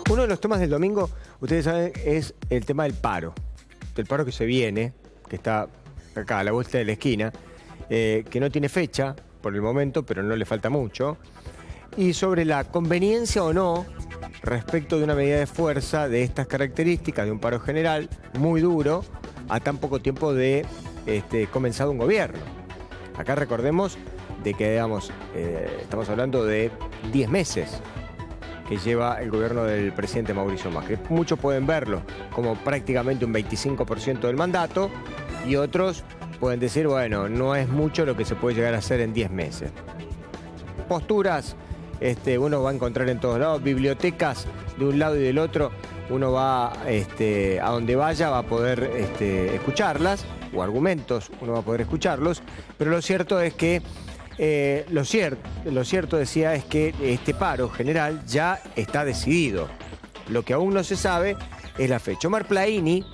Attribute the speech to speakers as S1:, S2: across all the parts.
S1: Uno de los temas del domingo, ustedes saben, es el tema del paro que se viene, que está acá a la vuelta de la esquina, que no tiene fecha por el momento, pero no le falta mucho, y sobre la conveniencia o no respecto de una medida de fuerza de estas características, de un paro general muy duro, a tan poco tiempo de comenzado un gobierno. Acá recordemos de que, digamos, estamos hablando de 10 meses que lleva el gobierno del presidente Mauricio Macri. Muchos pueden verlo como prácticamente un 25% del mandato y otros pueden decir, bueno, no es mucho lo que se puede llegar a hacer en 10 meses. Posturas uno va a encontrar en todos lados, bibliotecas de un lado y del otro, uno va a donde vaya va a poder escucharlas, o argumentos, uno va a poder escucharlos, pero lo cierto es que lo cierto decía es que este paro general ya está decidido. Lo que aún no se sabe es la fecha. Omar Plaini,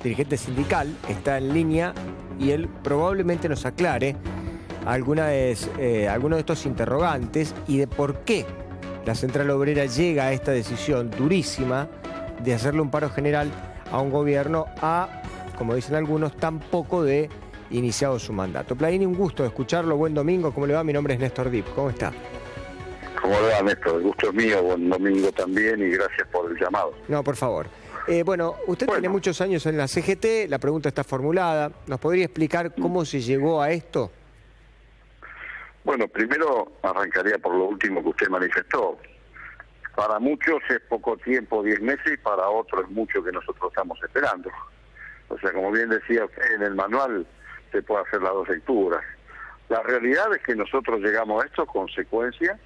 S1: dirigente sindical, está en línea y él probablemente nos aclare algunos de estos interrogantes y de por qué la Central Obrera llega a esta decisión durísima de hacerle un paro general a un gobierno como dicen algunos, tan poco de iniciado su mandato. Plaini, un gusto escucharlo. Buen domingo. ¿Cómo le va? Mi nombre es Néstor Dip. ¿Cómo está?
S2: ¿Cómo le va, Néstor? El gusto es mío. Buen domingo también y gracias por el llamado.
S1: No, por favor. Usted tiene muchos años en la CGT. La pregunta está formulada. ¿Nos podría explicar cómo se llegó a esto?
S2: Bueno, primero arrancaría por lo último que usted manifestó. Para muchos es poco tiempo, 10 meses, y para otros es mucho que nosotros estamos esperando. O sea, como bien decía usted en el manual, se puede hacer las dos lecturas. La realidad es que nosotros llegamos a esto consecuencia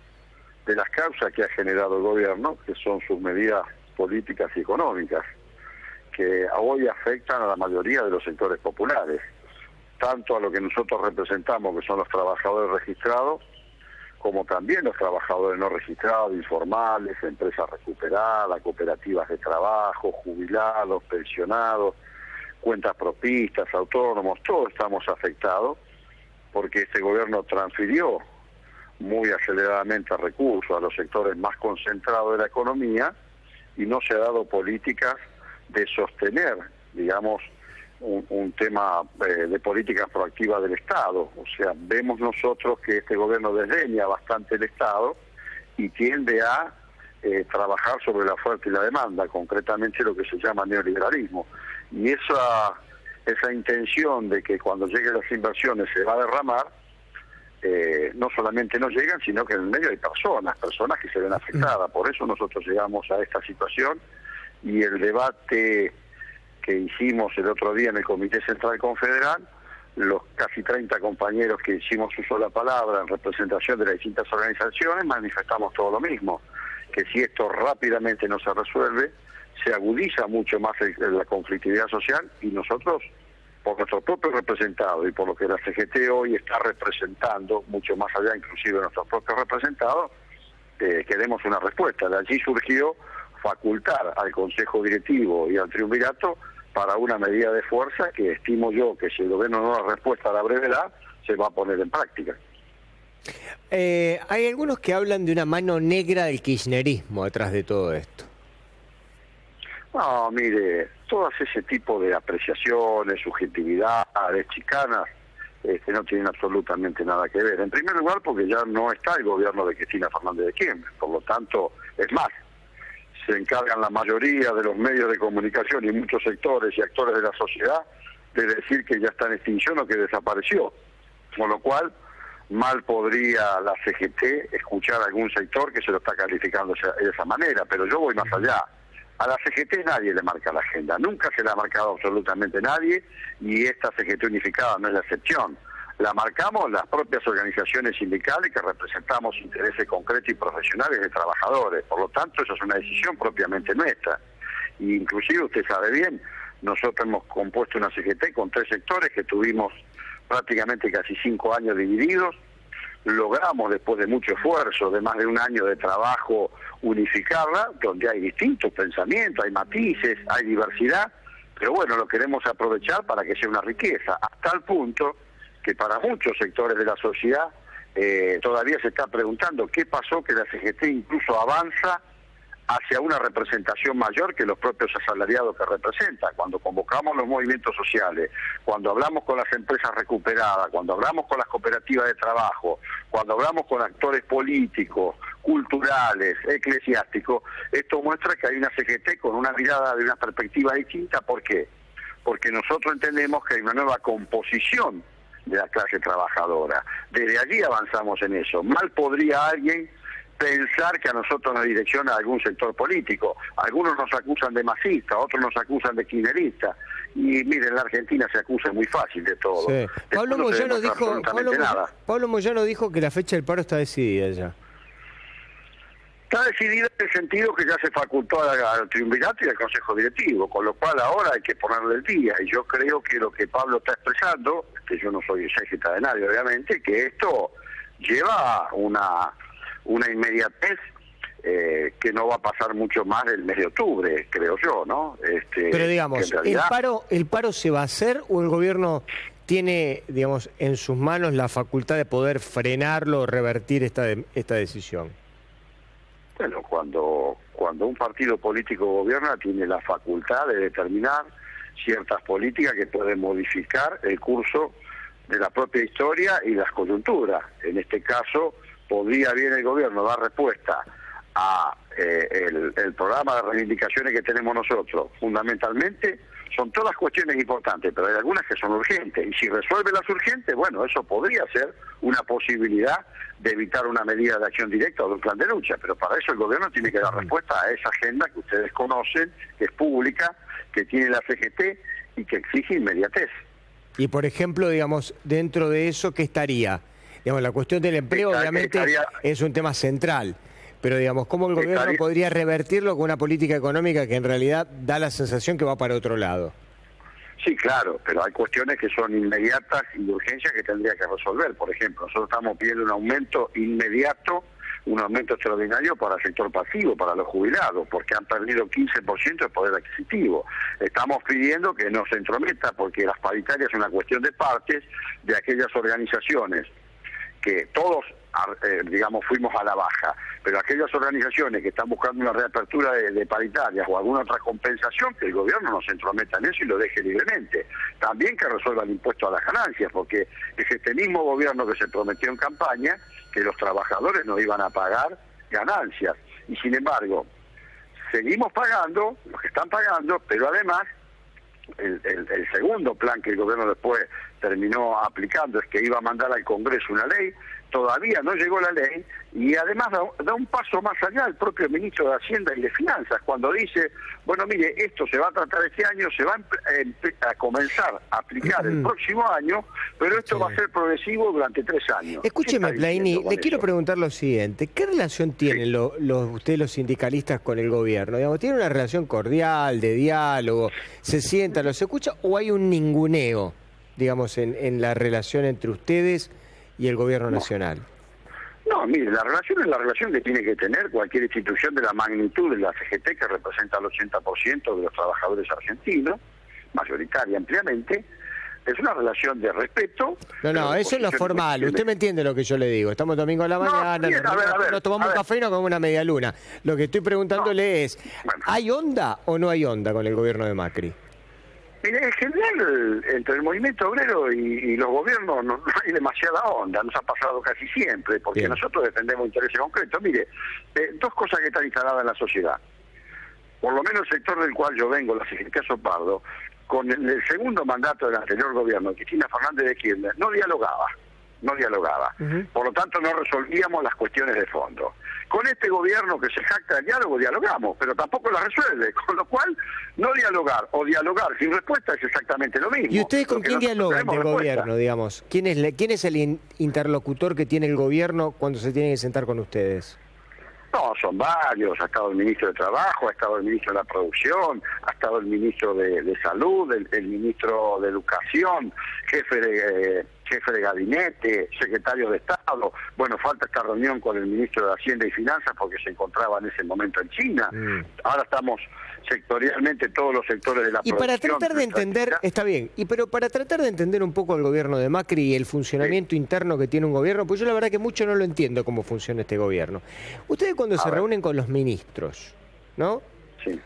S2: de las causas que ha generado el gobierno, que son sus medidas políticas y económicas, que hoy afectan a la mayoría de los sectores populares, tanto a lo que nosotros representamos, que son los trabajadores registrados, como también los trabajadores no registrados, informales, empresas recuperadas, cooperativas de trabajo, jubilados, pensionados, cuentas propistas, autónomos, todos estamos afectados porque este gobierno transfirió muy aceleradamente recursos a los sectores más concentrados de la economía y no se ha dado políticas de sostener, digamos, un tema de políticas proactivas del Estado. O sea, vemos nosotros que este gobierno desdeña bastante el Estado y tiende a trabajar sobre la oferta y la demanda, concretamente lo que se llama neoliberalismo. Y esa intención de que cuando lleguen las inversiones se va a derramar, no solamente no llegan, sino que en el medio hay personas que se ven afectadas. Por eso nosotros llegamos a esta situación y el debate que hicimos el otro día en el Comité Central Confederal, los casi 30 compañeros que hicimos uso de la palabra en representación de las distintas organizaciones, manifestamos todo lo mismo, que si esto rápidamente no se resuelve, se agudiza mucho más la conflictividad social y nosotros, por nuestro propio representado y por lo que la CGT hoy está representando, mucho más allá inclusive de nuestros propios representados, queremos una respuesta. De allí surgió facultar al Consejo Directivo y al Triunvirato para una medida de fuerza que estimo yo que si el gobierno no da respuesta a la brevedad, se va a poner en práctica.
S1: Hay algunos que hablan de una mano negra del kirchnerismo detrás de todo esto.
S2: No, mire, todas ese tipo de apreciaciones, subjetividades, chicanas, no tienen absolutamente nada que ver. En primer lugar, porque ya no está el gobierno de Cristina Fernández de Kirchner, por lo tanto, es más, se encargan la mayoría de los medios de comunicación y muchos sectores y actores de la sociedad de decir que ya está en extinción o que desapareció. Con lo cual, mal podría la CGT escuchar a algún sector que se lo está calificando de esa manera, pero yo voy más allá. A la CGT nadie le marca la agenda, nunca se la ha marcado absolutamente nadie y esta CGT unificada no es la excepción. La marcamos las propias organizaciones sindicales que representamos intereses concretos y profesionales de trabajadores, por lo tanto eso es una decisión propiamente nuestra. Y inclusive usted sabe bien, nosotros hemos compuesto una CGT con 3 sectores que tuvimos prácticamente casi 5 años divididos, logramos después de mucho esfuerzo, de más de un año de trabajo, unificarla, donde hay distintos pensamientos, hay matices, hay diversidad, pero bueno, lo queremos aprovechar para que sea una riqueza, hasta el punto que para muchos sectores de la sociedad todavía se está preguntando qué pasó que la CGT incluso avanza hacia una representación mayor que los propios asalariados que representa. Cuando convocamos los movimientos sociales, cuando hablamos con las empresas recuperadas, cuando hablamos con las cooperativas de trabajo, cuando hablamos con actores políticos, culturales, eclesiásticos, esto muestra que hay una CGT con una mirada de una perspectiva distinta. ¿Por qué? Porque nosotros entendemos que hay una nueva composición de la clase trabajadora. Desde allí avanzamos en eso. Mal podría alguien pensar que a nosotros nos direcciona algún sector político. Algunos nos acusan de masistas, otros nos acusan de kirchneristas. Y miren, en la Argentina se acusa muy fácil de todo.
S1: Sí. Pablo Moyano dijo que la fecha del paro está decidida ya.
S2: Está decidida en el sentido que ya se facultó al triunvirato y al consejo directivo, con lo cual ahora hay que ponerle el día. Y yo creo que lo que Pablo está expresando, que yo no soy exégeta de nadie obviamente, que esto lleva una inmediatez que no va a pasar mucho más del mes de octubre, creo yo, ¿no?
S1: Pero digamos, realidad... ¿el paro se va a hacer o el gobierno tiene, digamos, en sus manos la facultad de poder frenarlo o revertir esta decisión?
S2: Bueno, cuando un partido político gobierna, tiene la facultad de determinar ciertas políticas que pueden modificar el curso de la propia historia y las coyunturas. En este caso, podría bien el gobierno dar respuesta a el programa de reivindicaciones que tenemos nosotros. Fundamentalmente son todas cuestiones importantes, pero hay algunas que son urgentes, y si resuelve las urgentes, bueno, eso podría ser una posibilidad de evitar una medida de acción directa o de un plan de lucha, pero para eso el gobierno tiene que dar respuesta a esa agenda que ustedes conocen, que es pública, que tiene la CGT y que exige inmediatez.
S1: Y por ejemplo, digamos, dentro de eso, ¿qué estaría? Digamos, la cuestión del empleo obviamente es un tema central, pero digamos, ¿cómo el gobierno podría revertirlo con una política económica que en realidad da la sensación que va para otro lado?
S2: Sí, claro, pero hay cuestiones que son inmediatas y de urgencia que tendría que resolver. Por ejemplo, nosotros estamos pidiendo un aumento inmediato, un aumento extraordinario para el sector pasivo, para los jubilados, porque han perdido 15% de poder adquisitivo. Estamos pidiendo que no se entrometa, porque las paritarias es una cuestión de partes de aquellas organizaciones que todos, digamos, fuimos a la baja, pero aquellas organizaciones que están buscando una reapertura de paritarias o alguna otra compensación, que el gobierno no se entrometa en eso y lo deje libremente. También que resuelva el impuesto a las ganancias, porque es este mismo gobierno que se prometió en campaña que los trabajadores no iban a pagar ganancias. Y sin embargo, seguimos pagando, los que están pagando, pero además el segundo plan que el gobierno después terminó aplicando es que iba a mandar al Congreso una ley. Todavía no llegó la ley y además da un paso más allá el propio ministro de Hacienda y de Finanzas cuando dice, bueno, mire, esto se va a tratar este año, se va a comenzar a aplicar el próximo año, pero esto va a ser progresivo durante 3 años.
S1: Escúcheme, Plaini, le quiero preguntar lo siguiente, ¿qué relación tienen ustedes los sindicalistas con el gobierno? Digamos, ¿tienen una relación cordial, de diálogo, se sientan, los escucha o hay un ninguneo, digamos, en la relación entre ustedes y el gobierno nacional?
S2: No, mire, la relación es la relación que tiene que tener cualquier institución de la magnitud de la CGT, que representa el 80% de los trabajadores argentinos, mayoritaria, ampliamente. Es una relación de respeto.
S1: No, eso es lo formal. Usted me entiende lo que yo le digo. Estamos domingo a la mañana, nos tomamos un café y nos comemos una media luna. Lo que estoy preguntándole es, ¿hay onda o no hay onda con el gobierno de Macri?
S2: Mire, en general, entre el movimiento obrero y los gobiernos no hay demasiada onda, nos ha pasado casi siempre, porque nosotros defendemos intereses concretos. Mire, 2 cosas que están instaladas en la sociedad. Por lo menos el sector del cual yo vengo, la CGT Sopardo, con el segundo mandato del anterior gobierno, Cristina Fernández de Kirchner, no dialogaba. Por lo tanto, no resolvíamos las cuestiones de fondo. Con este gobierno que se jacta del diálogo, dialogamos, pero tampoco la resuelve, con lo cual no dialogar o dialogar sin respuesta es exactamente lo mismo.
S1: ¿Y ustedes con quién dialogan del gobierno, digamos? ¿Quién es el interlocutor que tiene el gobierno cuando se tiene que sentar con ustedes?
S2: No, son varios. Ha estado el ministro de Trabajo, ha estado el ministro de la Producción, ha estado el ministro de Salud, el ministro de Educación, jefe jefe de gabinete, secretario de Estado. Bueno, falta esta reunión con el ministro de Hacienda y Finanzas porque se encontraba en ese momento en China. Ahora estamos sectorialmente todos los sectores de la
S1: y para tratar de entender, está bien, pero para tratar de entender un poco el gobierno de Macri y el funcionamiento interno que tiene un gobierno, pues yo la verdad que mucho no lo entiendo cómo funciona este gobierno. Ustedes cuando se reúnen con los ministros, ¿no?
S2: Sí.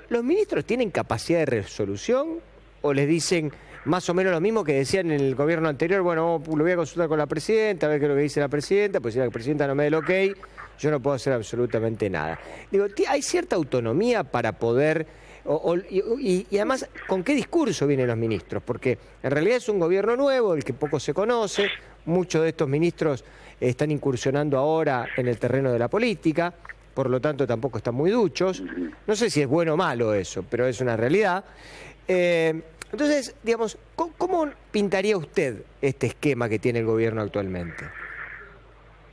S1: ¿Los ministros tienen capacidad de resolución o les dicen más o menos lo mismo que decían en el gobierno anterior? Bueno, lo voy a consultar con la presidenta, a ver qué es lo que dice la presidenta, pues si la presidenta no me da el ok, yo no puedo hacer absolutamente nada. Digo, ¿hay cierta autonomía para poder, y además, ¿con qué discurso vienen los ministros? Porque en realidad es un gobierno nuevo, el que poco se conoce, muchos de estos ministros están incursionando ahora en el terreno de la política, por lo tanto tampoco están muy duchos. No sé si es bueno o malo eso, pero es una realidad. Entonces, digamos, ¿cómo pintaría usted este esquema que tiene el gobierno actualmente?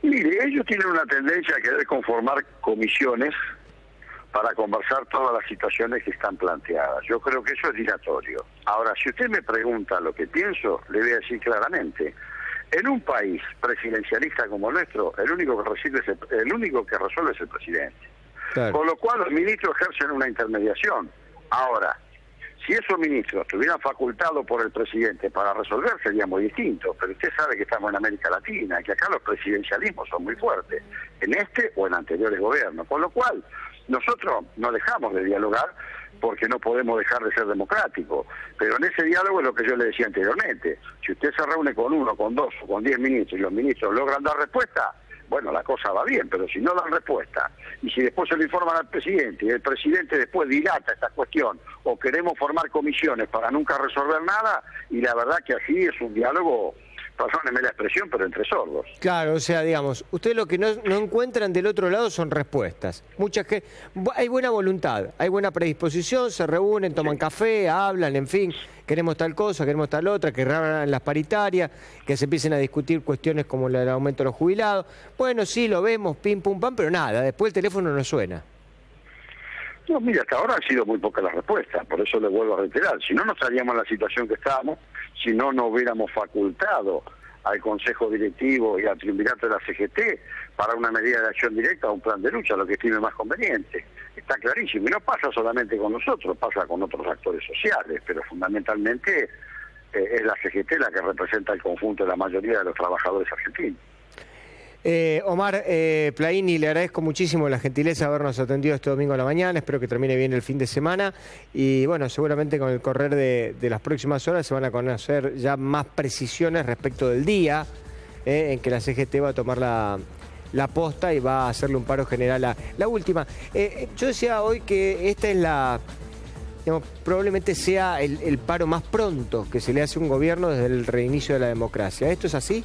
S2: Mire, ellos tienen una tendencia a querer conformar comisiones para conversar todas las situaciones que están planteadas. Yo creo que eso es dilatorio. Ahora, si usted me pregunta lo que pienso, le voy a decir claramente. En un país presidencialista como el nuestro, el único que resuelve es el presidente. Claro. Con lo cual los ministros ejercen una intermediación. Ahora, si esos ministros estuvieran facultados por el presidente para resolver, sería muy distinto. Pero usted sabe que estamos en América Latina, que acá los presidencialismos son muy fuertes, en este o en anteriores gobiernos. Con lo cual, nosotros no dejamos de dialogar porque no podemos dejar de ser democráticos. Pero en ese diálogo es lo que yo le decía anteriormente. Si usted se reúne con 1, con 2 o con 10 ministros y los ministros logran dar respuesta, bueno, la cosa va bien, pero si no dan respuesta, y si después se lo informan al presidente, y el presidente después dilata esta cuestión, o queremos formar comisiones para nunca resolver nada, y la verdad que así es un diálogo, perdónenme la expresión, pero entre sordos.
S1: Claro, o sea, digamos, ustedes lo que no encuentran del otro lado son respuestas. Hay buena voluntad, hay buena predisposición, se reúnen, toman café, hablan, en fin, queremos tal cosa, queremos tal otra, que abran las paritarias, que se empiecen a discutir cuestiones como el aumento de los jubilados. Bueno, sí, lo vemos, pim, pum, pam, pero nada, después el teléfono no suena.
S2: No, mira, hasta ahora han sido muy pocas las respuestas, por eso le vuelvo a reiterar. Si no, no estaríamos en la situación que estábamos, si no, no hubiéramos facultado al Consejo Directivo y al Triunvirato de la CGT para una medida de acción directa o un plan de lucha, lo que estime más conveniente. Está clarísimo, y no pasa solamente con nosotros, pasa con otros actores sociales, pero fundamentalmente es la CGT la que representa el conjunto de la mayoría de los trabajadores argentinos.
S1: Omar Plaini, le agradezco muchísimo la gentileza de habernos atendido este domingo a la mañana, espero que termine bien el fin de semana y bueno, seguramente con el correr de las próximas horas se van a conocer ya más precisiones respecto del día en que la CGT va a tomar la posta y va a hacerle un paro general la última. Yo decía hoy que esta es digamos, probablemente sea el paro más pronto que se le hace a un gobierno desde el reinicio de la democracia. ¿Esto es así?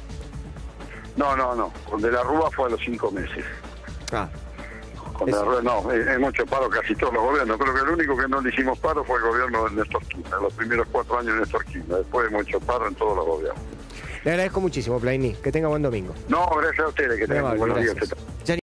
S2: No. Con De la Rúa fue a los 5 meses. Con De la Rúa no, hemos hecho paro casi todos los gobiernos. Creo que el único que no le hicimos paro fue el gobierno de Néstor Kirchner, los primeros 4 años de Néstor Kirchner. Después hemos hecho paro en todos los gobiernos.
S1: Le agradezco muchísimo, Plaini. Que tenga buen domingo.
S2: No, gracias a ustedes, que tengan buenos días.